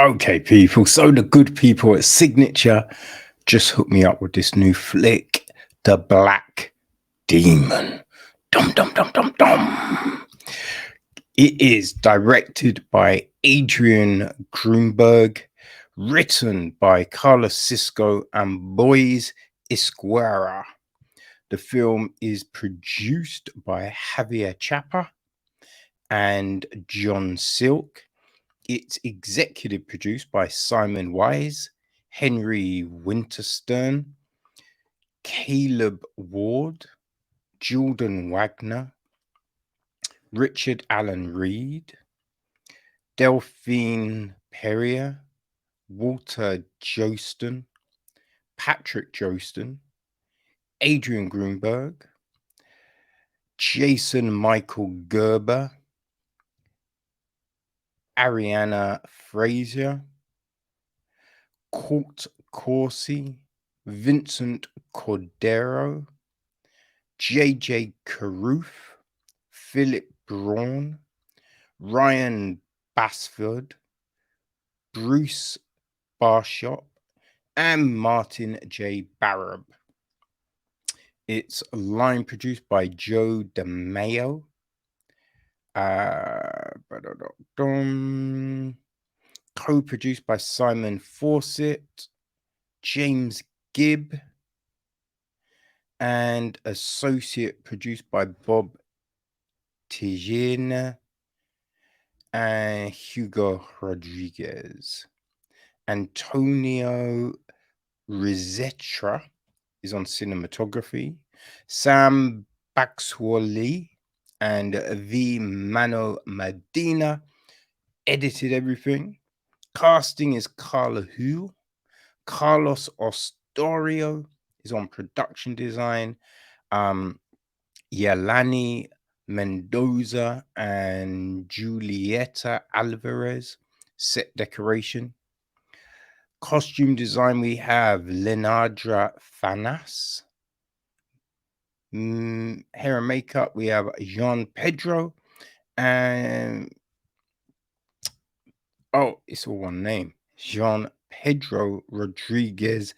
Okay, people. So the good people at Signature just hooked me up with this new flick, The Black Demon. Dum dum dum dum dum. It is directed by Adrian Grunberg, written by Carlos Cisco and Boise Esquerra. The film is produced by Javier Chapa and John Silk. It's executive produced by Simon Wise, Henry Winterstern, Caleb Ward, Jordan Wagner, Richard Allen Reed, Delphine Perrier, Walter Joston, Patrick Joston, Adrian Grunberg, Jason Michael Gerber, Ariana Frazier, Court Corsi, Vincent Cordero, JJ Carruth, Philip Braun, Ryan Basford, Bruce Barshop, and Martin J. Barab. It's line produced by Joe DeMayo. Co-produced by Simon Fawcett, James Gibb, and associate produced by Bob Tijena and Hugo Rodriguez. Antonio Rizetra is on cinematography. Sam Baxwally and V. Mano Medina edited everything. Casting is Carla Hu. Carlos Ostorio is on production design. Yelani Mendoza and Julieta Alvarez, set decoration. Costume design, we have Lenardra Fanas. Hair and makeup, we have Jean Pedro. And it's all one name. Jean Pedro Rodriguez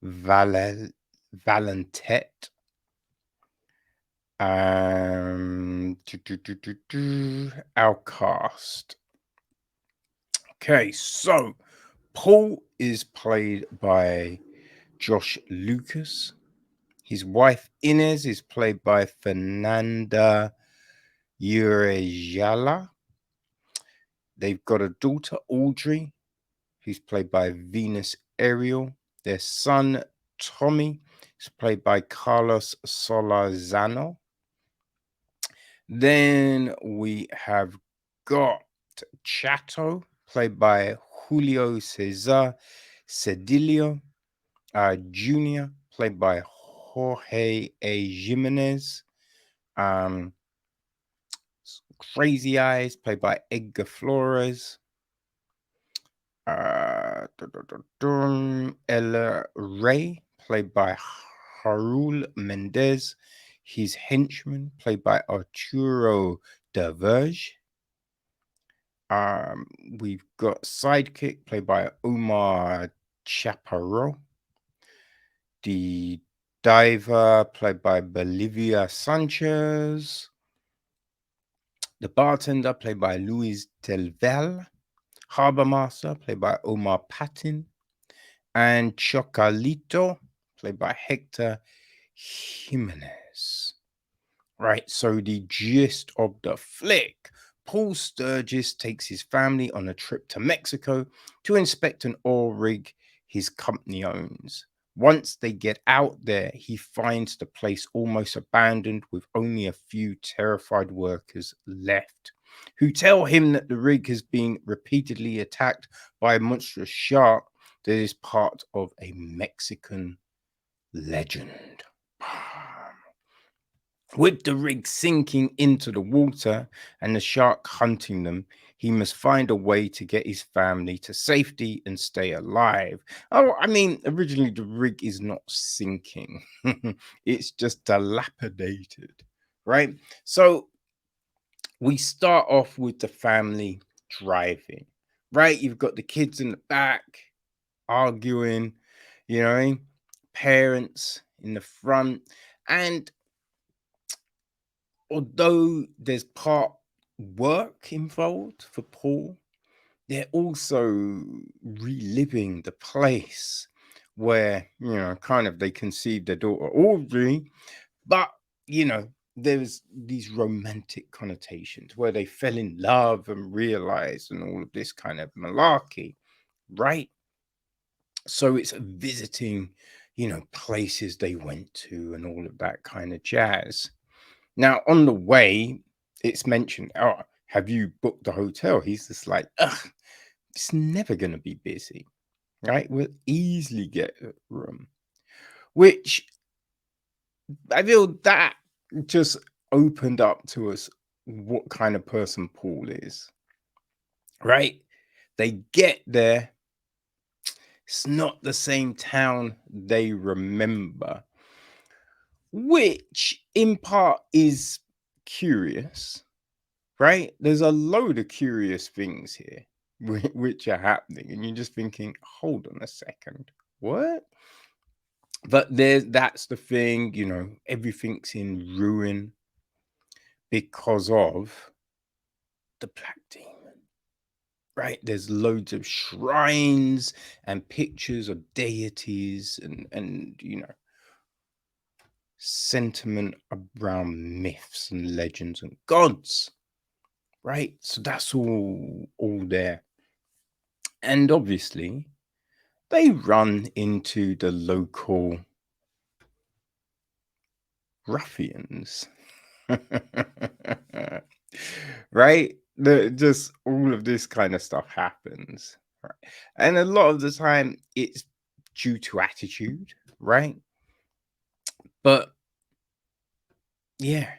Valentet. Our cast. Okay, so Paul is played by Josh Lucas. His wife Inez is played by Fernanda Urrejola. They've got a daughter, Audrey, who's played by Venus Ariel. Their son, Tommy, is played by Carlos Solórzano. Then we have got Chato, played by Julio Cesar, Cedillo, Jr., played by Jorge Jimenez. Crazy Eyes, played by Edgar Flores. Ella Ray, played by Raul Mendez. His henchman, played by Arturo de Verge. We've got Sidekick, played by Omar Chaparro. The Diver, played by Bolivia Sanchez. The Bartender, played by Luis Del Val. Harbor Master, played by Omar Patin. And Chocalito, played by Hector Jimenez. Right, so the gist of the flick. Paul Sturges takes his family on a trip to Mexico to inspect an oil rig his company owns. Once they get out there, he finds the place almost abandoned with only a few terrified workers left, who tell him that the rig has been repeatedly attacked by a monstrous shark that is part of a Mexican legend. With the rig sinking into the water and the shark hunting them, he must find a way to get his family to safety and stay alive. Oh, I mean, originally the rig is not sinking. It's just dilapidated, right? So we start off with the family driving. right? You've got the kids in the back arguing, you know what I mean? Parents in the front. And although there's part work involved for Paul, they're also reliving the place where, kind of they conceived their daughter Audrey, but, you know, there's these romantic connotations where they fell in love and realized and all of this kind of malarkey, right? So it's visiting, places they went to and all of that kind of jazz. Now, on the way, it's mentioned, oh, have you booked the hotel? He's just like, ugh, it's never going to be busy, right? We'll easily get a room, which I feel that just opened up to us what kind of person Paul is, right? They get there, it's not the same town they remember, which in part is curious, right? There's a load of curious things here which are happening, and you're just thinking, hold on a second, what? But that's the thing, everything's in ruin because of the Black Demon, right? There's loads of shrines and pictures of deities and sentiment around myths and legends and gods, right? So that's all there. And obviously they run into the local ruffians. Right? Just all of this kind of stuff happens. Right? And a lot of the time it's due to attitude, right? But yeah,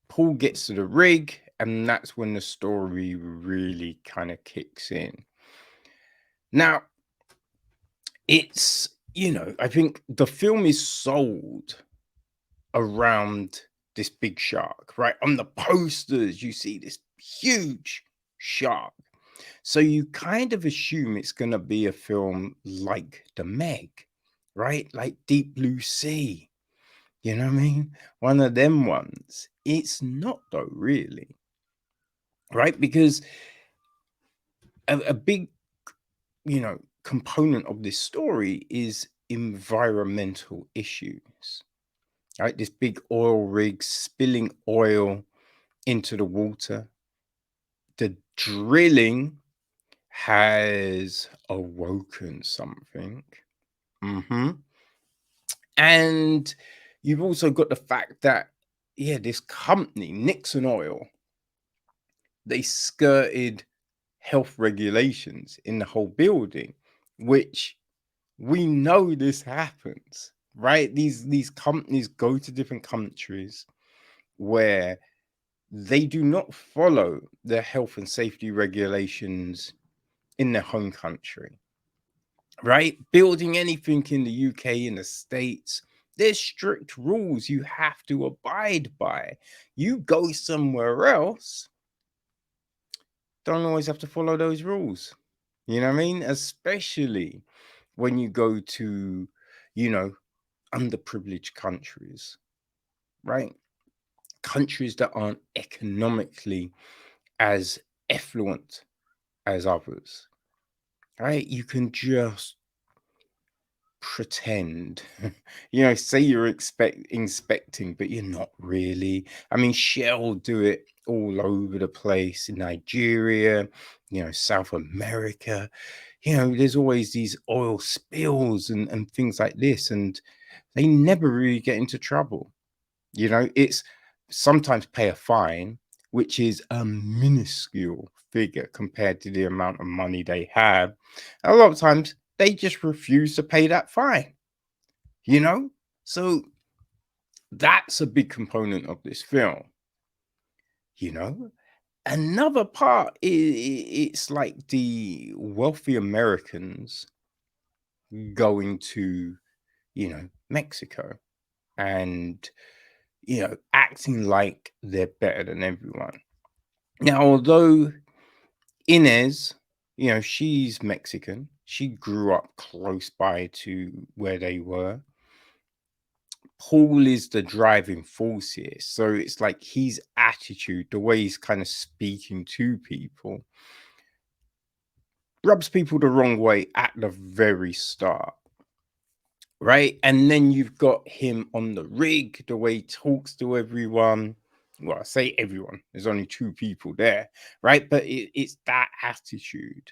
Paul gets to the rig, and that's when the story really kind of kicks in. Now, it's, I think the film is sold around this big shark, right? On the posters, you see this huge shark. So you kind of assume it's going to be a film like The Meg, right? Like Deep Blue Sea. You know what I mean? One of them ones. It's not, though, really, right? Because a big, component of this story is environmental issues, right? This big oil rig spilling oil into the water. The drilling has awoken something. Mm-hmm. And you've also got the fact that, yeah, this company, Nixon Oil, they skirted health regulations in the whole building, which we know this happens, right? These companies go to different countries where they do not follow the health and safety regulations in their home country, right? Building anything in the UK, in the States, there's strict rules you have to abide by. You go somewhere else, don't always have to follow those rules. You know what I mean? Especially when you go to, you know, underprivileged countries, right? Countries that aren't economically as affluent as others, right? You can just pretend, say you're inspecting, but you're not really. I mean, Shell do it all over the place in Nigeria, South America. There's always these oil spills and things like this, and they never really get into trouble. It's sometimes pay a fine, which is a minuscule figure compared to the amount of money they have. A lot of times they just refuse to pay that fine, you know? So that's a big component of this film, you know? Another part is it's like the wealthy Americans going to, Mexico and, acting like they're better than everyone. Now, although Inez, she's Mexican. She grew up close by to where they were. Paul is the driving force here. So it's like his attitude, the way he's kind of speaking to people, rubs people the wrong way at the very start. Right. And then you've got him on the rig, the way he talks to everyone. Well, I say everyone, there's only two people there. Right. But it's that attitude.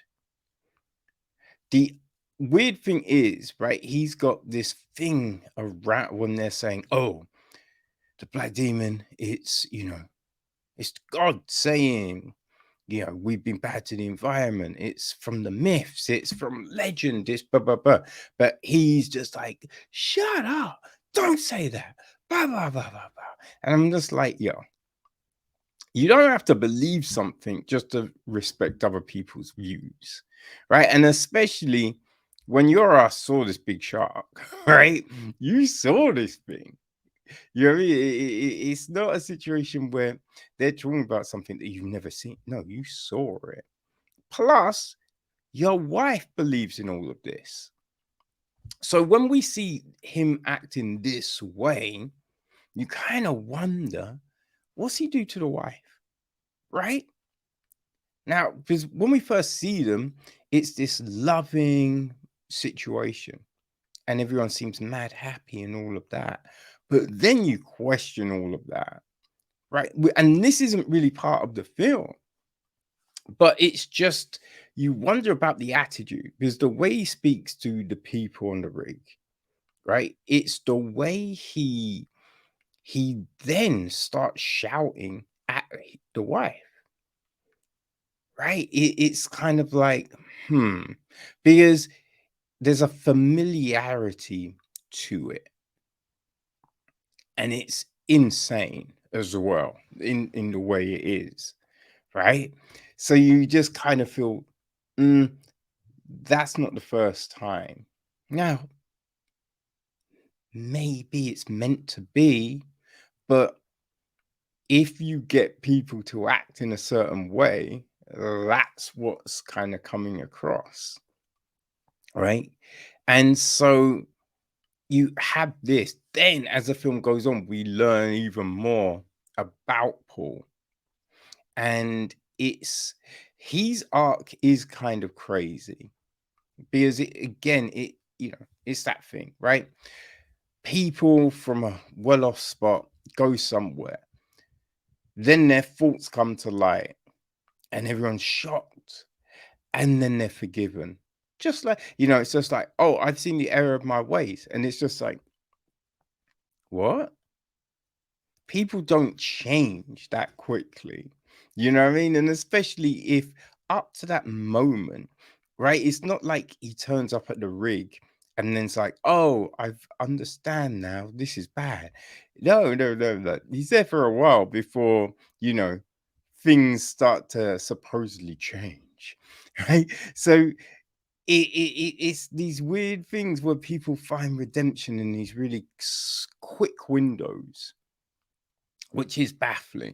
The weird thing is, right, he's got this thing around when they're saying, oh, the black demon, it's God saying, we've been bad to the environment. It's from the myths, it's from legend, it's blah, blah, blah. But he's just like, shut up, don't say that, blah, blah, blah, blah, blah. And I'm just like, you don't have to believe something just to respect other people's views, right? And especially when your ass saw this big shark, right? You saw this thing. You know what I mean? It's not a situation where they're talking about something that you've never seen. No, you saw it. Plus, your wife believes in all of this. So when we see him acting this way, you kind of wonder, what's he do to the wife? Right? Now, because when we first see them, it's this loving situation, and everyone seems mad happy and all of that. But then you question all of that, right? And this isn't really part of the film, but it's just you wonder about the attitude because the way he speaks to the people on the rig, right? It's the way he then starts shouting at the wife. Right? It's kind of like, because there's a familiarity to it, and it's insane as well in the way it is, right? So you just kind of feel, that's not the first time. Now, maybe it's meant to be, but if you get people to act in a certain way, that's what's kind of coming across. Right. And so you have this. Then, as the film goes on, we learn even more about Paul. And his arc is kind of crazy because it's that thing, right? People from a well-off spot go somewhere, then their faults come to light, and everyone's shocked, and then they're forgiven. Just like, it's just like, oh, I've seen the error of my ways. And it's just like, what? People don't change that quickly. You know what I mean? And especially if up to that moment, right? It's not like he turns up at the rig and then it's like, oh, I've understand now. This is bad. No, no, no, no. He's there for a while before, things start to supposedly change. Right. So it's these weird things where people find redemption in these really quick windows, which is baffling.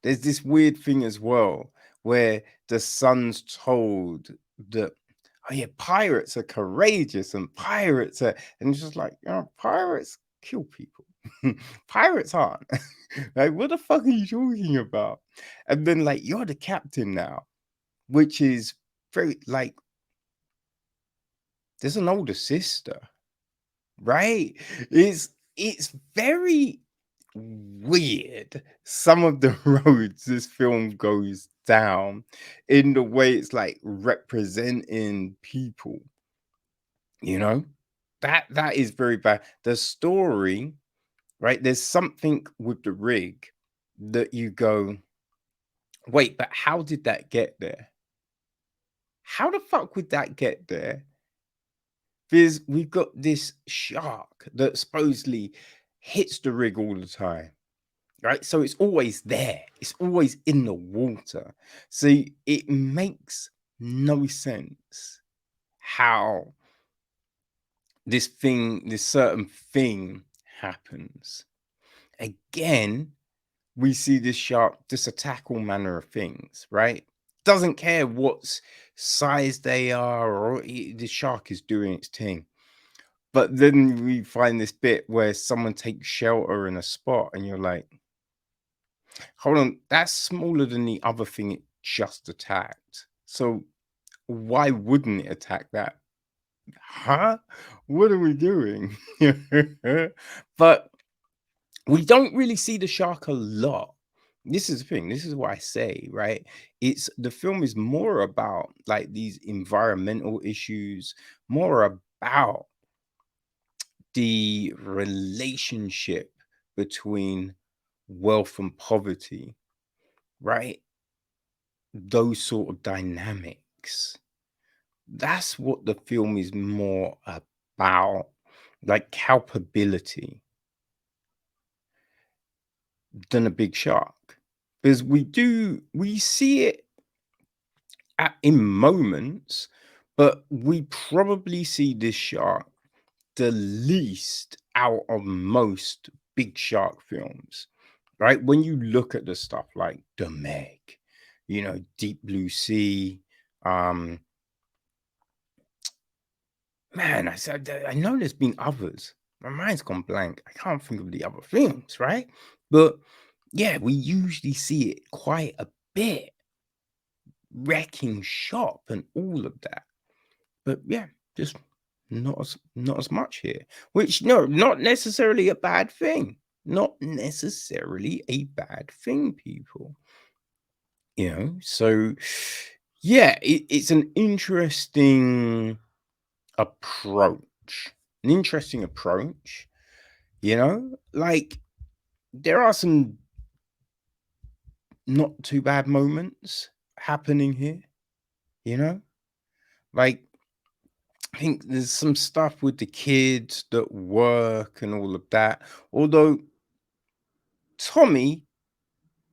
There's this weird thing as well where the son's told that, oh yeah, pirates are courageous and pirates are, and it's just like, pirates kill people. Pirates aren't. Like, what the fuck are you talking about? And then, like, you're the captain now, which is very like, there's an older sister, right? It's very weird some of the roads this film goes down in the way it's like representing people, you know that is very bad. The story, right, there's something with the rig that you go, wait, but how did that get there? How the fuck would that get there? Because we've got this shark that supposedly hits the rig all the time, right? So it's always there. It's always in the water. So it makes no sense how this certain thing happens. Again, we see this shark just attack all manner of things, right? Doesn't care what size they are, or the shark is doing its thing. But then we find this bit where someone takes shelter in a spot, and you're like, hold on, that's smaller than the other thing it just attacked. So why wouldn't it attack that? Huh? What are we doing? But we don't really see the shark a lot. This is the thing. This is what I say, right? It's the film is more about like these environmental issues, more about the relationship between wealth and poverty, right? Those sort of dynamics. That's what the film is more about, like culpability than a big shark. Because we see it in moments, but we probably see this shark the least out of most big shark films, right? When you look at the stuff like The Meg, Deep Blue Sea, um, man, I said I know there's been others. My mind's gone blank. I can't think of the other films, right? But yeah, we usually see it quite a bit, wrecking shop and all of that. But yeah, just not as much here. Which no, not necessarily a bad thing. Not necessarily a bad thing, people. So yeah, it's an interesting approach. An interesting approach. Like there are some not too bad moments happening here, you know? Like I think there's some stuff with the kids that work and all of that. Although Tommy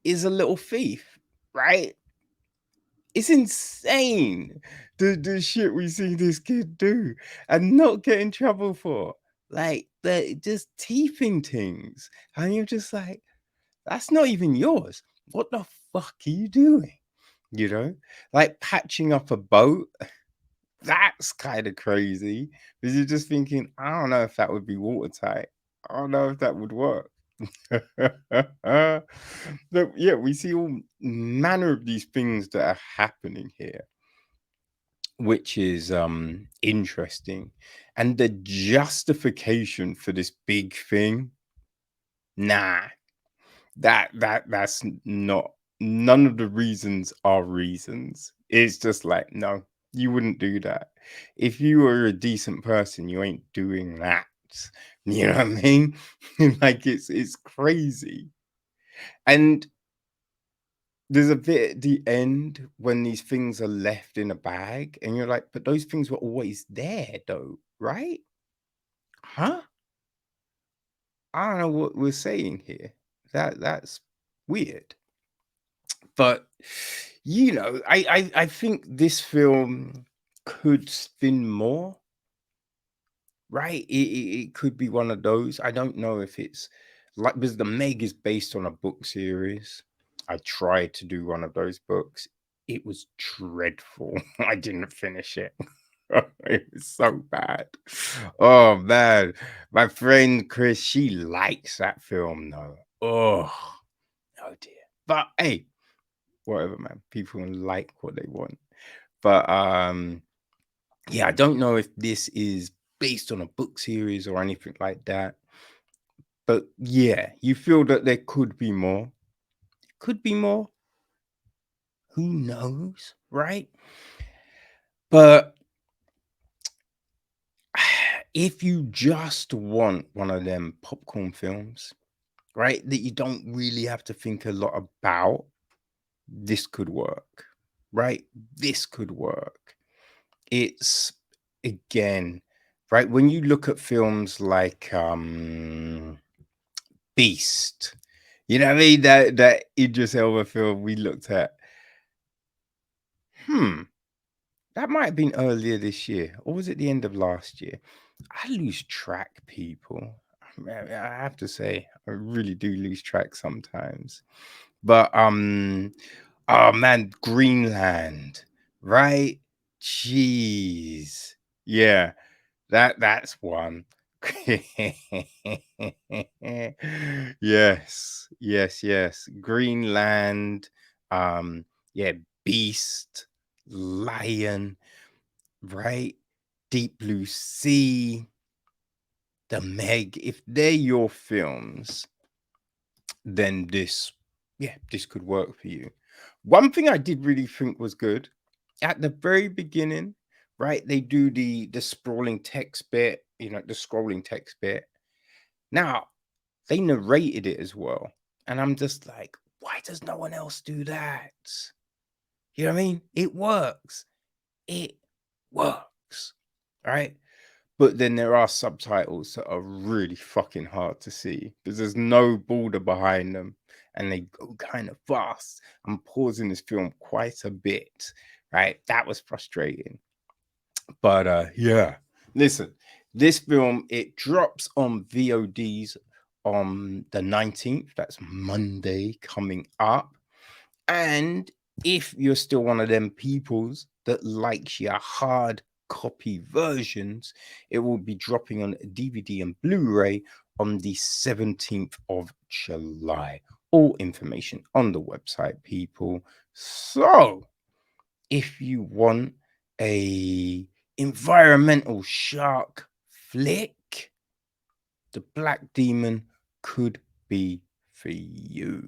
is a little thief, right? It's insane the shit we see this kid do and not get in trouble for. Like they're just teething things. And you're just like, that's not even yours. What the fuck are you doing? Like patching up a boat. That's kind of crazy because you're just thinking, I don't know if that would be watertight. I don't know if that would work. But yeah, we see all manner of these things that are happening here, which is interesting. And the justification for this big thing, nah, that's not, none of the reasons are reasons. It's just like, no, you wouldn't do that. If you were a decent person, you ain't doing that. You know what I mean? Like it's crazy. And there's a bit at the end when these things are left in a bag, and you're like, but those things were always there though, right? Huh? I don't know what we're saying here. That's weird. But I think this film could spin more, right? It could be one of those. I don't know if it's like, because the Meg is based on a book series. I tried to do one of those books. It was dreadful. I didn't finish it. It was so bad. Oh man, my friend Chris, she likes that film though. Oh dear. But hey, whatever, man. People can like what they want. But yeah, I don't know if this is based on a book series or anything like that. But yeah, you feel that there could be more. Could be more. Who knows, right? But if you just want one of them popcorn films, right, that you don't really have to think a lot about, this could work, right? This could work. It's again, right, when you look at films like Beast, you know what I mean, that Idris Elba film we looked at, that might have been earlier this year, or was it the end of last year? I lose track, people. I have to say, I really do lose track sometimes. But Oh man, Greenland, right? Jeez. Yeah, that's one. Yes, yes, yes. Greenland, yeah, Beast, Lion, right? Deep Blue Sea, The Meg. If they're your films, then this could work for you. One thing I did really think was good at the very beginning, right? They do the sprawling text bit, the scrolling text bit. Now they narrated it as well, and I'm just like, why does no one else do that? You know what I mean? It works. It works, right? But then there are subtitles that are really fucking hard to see because there's no border behind them and they go kind of fast. I'm pausing this film quite a bit, right? That was frustrating. But yeah, listen, this film it drops on VODs on the 19th. That's Monday coming up. And if you're still one of them peoples that likes your hard copy versions, it will be dropping on DVD and Blu-ray on the 17th of July. All information on the website, people. So, if you want a environmental shark flick, The Black Demon could be for you.